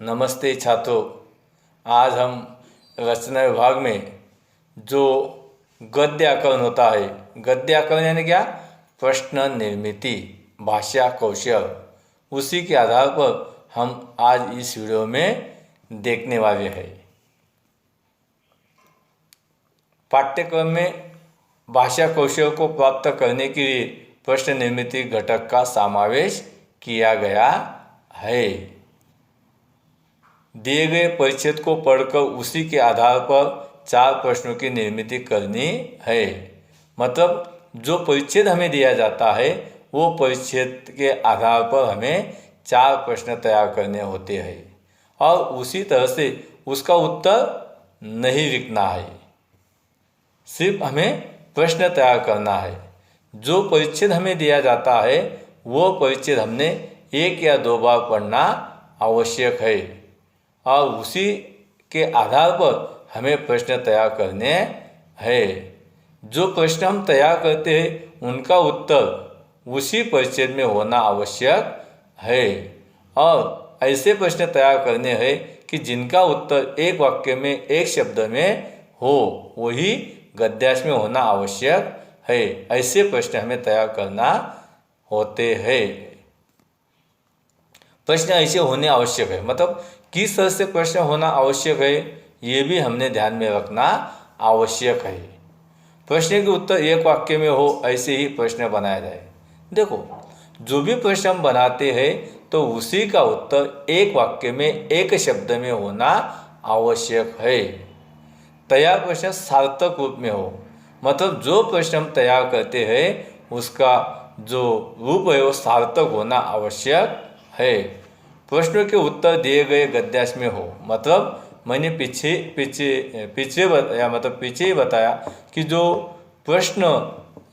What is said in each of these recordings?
नमस्ते छात्रों। आज हम रचना विभाग में जो गद्य आकलन होता है, गद्य आकलन यानी क्या, प्रश्न निर्मिति, भाषा कौशल, उसी के आधार पर हम आज इस वीडियो में देखने वाले हैं। पाठ्यक्रम में भाषा कौशल को प्राप्त करने के लिए प्रश्न निर्मिति घटक का समावेश किया गया है। दिए गए परिच्छेद को पढ़कर उसी के आधार पर 4 प्रश्नों की निर्मिति करनी है। मतलब जो परिच्छेद हमें दिया जाता है वो परिच्छेद के आधार पर हमें 4 प्रश्न तैयार करने होते हैं और उसी तरह से उसका उत्तर नहीं लिखना है, सिर्फ हमें प्रश्न तैयार करना है। जो परिच्छेद हमें दिया जाता है वो परिच्छेद हमने 1 या 2 बार पढ़ना आवश्यक है और उसी के आधार पर हमें प्रश्न तैयार करने हैं। जो प्रश्न हम तैयार करते हैं उनका उत्तर उसी परिच्छेद में होना आवश्यक है और ऐसे प्रश्न तैयार करने हैं कि जिनका उत्तर एक वाक्य में, एक शब्द में हो, वही गद्यांश में होना आवश्यक है। ऐसे प्रश्न हमें तैयार करना होते हैं। प्रश्न ऐसे होने आवश्यक है, मतलब किस तरह से प्रश्न होना आवश्यक है ये भी हमने ध्यान में रखना आवश्यक है। प्रश्न के उत्तर एक वाक्य में हो ऐसे ही प्रश्न बनाया जाए। देखो, जो भी प्रश्न हम बनाते हैं तो उसी का उत्तर एक वाक्य में, एक शब्द में होना आवश्यक है। तैयार प्रश्न सार्थक रूप में हो, मतलब जो प्रश्न हम तैयार करते हैं उसका जो रूप है वो सार्थक होना आवश्यक है। प्रश्नों के उत्तर दिए गए गद्यांश में हो, मतलब मैंने पीछे ही बताया कि जो प्रश्न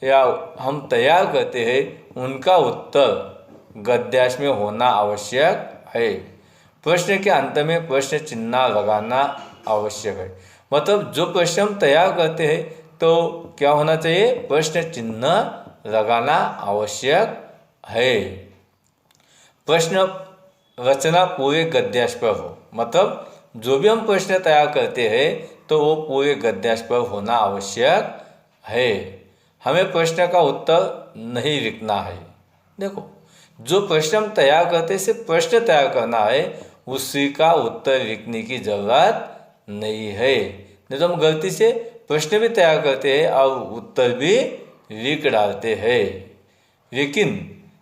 या हम तैयार करते हैं उनका उत्तर गद्यांश में होना आवश्यक है। प्रश्न के अंत में प्रश्न चिन्ह लगाना आवश्यक है, मतलब जो प्रश्न हम तैयार करते हैं तो क्या होना चाहिए, प्रश्न चिन्ह लगाना आवश्यक है। प्रश्न रचना पूरे गद्यांश पर हो, मतलब जो भी हम प्रश्न तैयार करते हैं तो वो पूरे गद्यांश पर होना आवश्यक है। हमें प्रश्न का उत्तर नहीं लिखना है। देखो, जो प्रश्न हम तैयार करते हैं सिर्फ प्रश्न तैयार करना है, उसी का उत्तर लिखने की जरूरत नहीं है। नहीं तो हम गलती से प्रश्न भी तैयार करते हैं और उत्तर भी लिख डालते हैं। लेकिन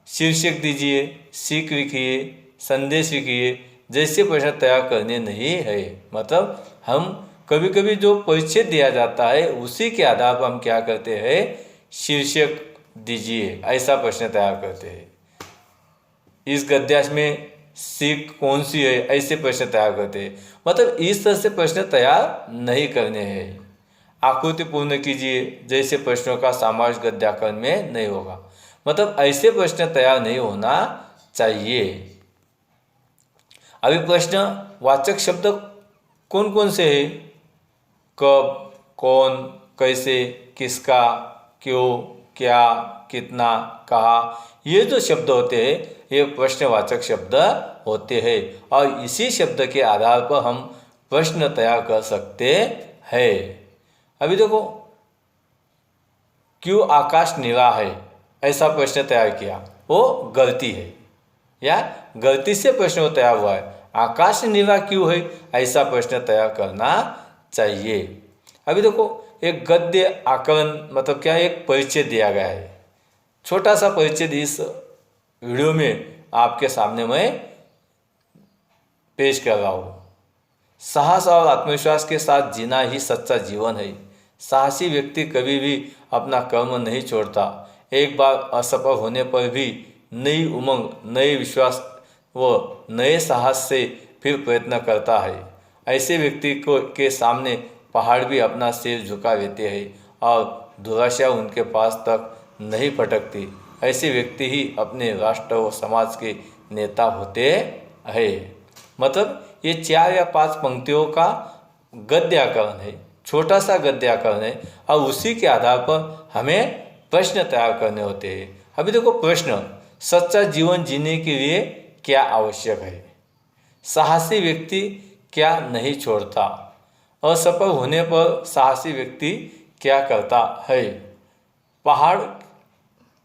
शीर्षक दीजिए, सीख लिखिए, संदेश लिखिए जैसे प्रश्न तैयार करने नहीं है। मतलब हम कभी कभी जो परिच्छेद दिया जाता है उसी के आधार पर हम क्या करते हैं, शीर्षक दीजिए ऐसा प्रश्न तैयार करते हैं। इस गद्यांश में सीख कौन सी है ऐसे प्रश्न तैयार करते हैं। मतलब इस तरह से प्रश्न तैयार नहीं करने हैं। आकृति पूर्ण कीजिए जैसे प्रश्नों का समावेश गद्यांकन में नहीं होगा, मतलब ऐसे प्रश्न तैयार नहीं होना चाहिए। अभी प्रश्न वाचक शब्द कौन कौन से हैं, कब, कौन, कैसे, किसका, क्यों, क्या, कितना, कहा, ये जो शब्द होते हैं ये प्रश्नवाचक शब्द होते हैं और इसी शब्द के आधार पर हम प्रश्न तैयार कर सकते हैं। अभी देखो, क्यों आकाश नीला है ऐसा प्रश्न तैयार किया, वो गलती है या गलती से प्रश्न तैयार हुआ है। आकाश नीला क्यों है ऐसा प्रश्न तैयार करना चाहिए। अभी देखो, एक गद्य आकलन मतलब क्या, एक परिच्छेद दिया गया है। छोटा सा परिच्छेद इस वीडियो में आपके सामने मैं पेश कर रहा हूँ। साहस और आत्मविश्वास के साथ जीना ही सच्चा जीवन है। साहसी व्यक्ति कभी भी अपना कर्म नहीं छोड़ता। एक बार असफल होने पर भी नई उमंग, नए विश्वास व नए साहस से फिर प्रयत्न करता है। ऐसे व्यक्ति को के सामने पहाड़ भी अपना सिर झुका लेते हैं और दुराशा उनके पास तक नहीं फटकती। ऐसे व्यक्ति ही अपने राष्ट्र व समाज के नेता होते हैं। मतलब ये 4 या 5 पंक्तियों का गद्यांकरण है, छोटा सा गद्यांकरण है और उसी के आधार पर हमें प्रश्न तैयार करने होते हैं। अभी देखो, प्रश्न, सच्चा जीवन जीने के लिए क्या आवश्यक है। साहसी व्यक्ति क्या नहीं छोड़ता? असफल होने पर साहसी व्यक्ति क्या करता है? पहाड़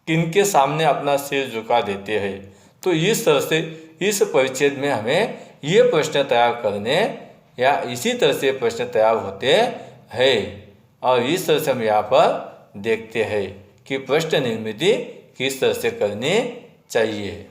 किनके सामने अपना सिर झुका देते हैं? तो इस तरह से इस परिच्छेद में हमें ये प्रश्न तैयार करने या इसी तरह से प्रश्न तैयार होते हैं और इस तरह से हम यहाँ पर देखते हैं कि प्रश्न निर्मिति किस तरह से करनी चाहिए।